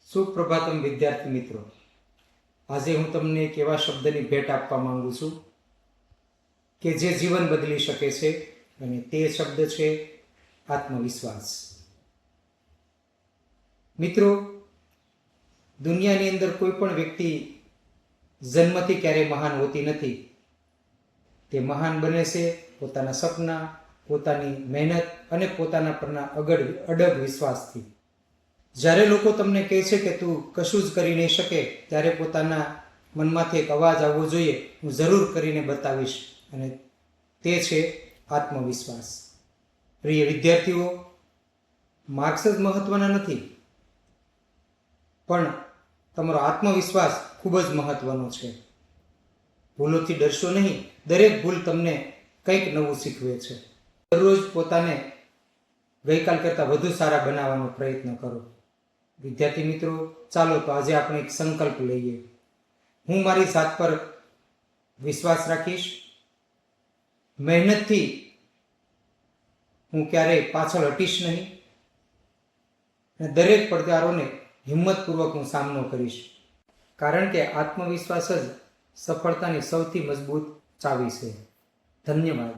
સુપ્રભાતમ વિદ્યાર્થી મિત્રો, આજે હું તમને એક એવા શબ્દની ભેટ આપવા માંગુ છું કે જે જીવન બદલી શકે છે, અને તે શબ્દ છે આત્મવિશ્વાસ. મિત્રો, દુનિયાની અંદર કોઈ પણ વ્યક્તિ જન્મથી ક્યારેય મહાન હોતી નથી. તે મહાન બને છે પોતાના સપના, પોતાની મહેનત અને પોતાના પરના અડગ વિશ્વાસથી. જ્યારે લોકો તમને કહે છે કે તું કશું જ કરી નહીં શકે, ત્યારે પોતાના મનમાંથી એક અવાજ આવવો જોઈએ, હું જરૂર કરીને બતાવીશ, અને તે છે આત્મવિશ્વાસ. પ્રિય વિદ્યાર્થીઓ, માર્ક્સ જ મહત્વના નથી, પણ તમારો આત્મવિશ્વાસ ખૂબ જ મહત્વનો છે. ભૂલોથી ડરશો નહીં, દરેક ભૂલ તમને કંઈક નવું શીખવે છે. દરરોજ પોતાને ગઈકાલ કરતાં વધુ સારા બનાવવાનો પ્રયત્ન કરો. વિદ્યાર્થી મિત્રો, ચાલો તો આજે આપણે એક સંકલ્પ લઈએ. હું મારી જાત પર વિશ્વાસ રાખીશ. મહેનતથી હું ક્યારેય પાછળ હટીશ નહીં, અને દરેક પડકારોને હિંમતપૂર્વક હું સામનો કરીશ. કારણ કે આત્મવિશ્વાસ જ સફળતાની સૌથી મજબૂત ચાવી છે. ધન્યવાદ.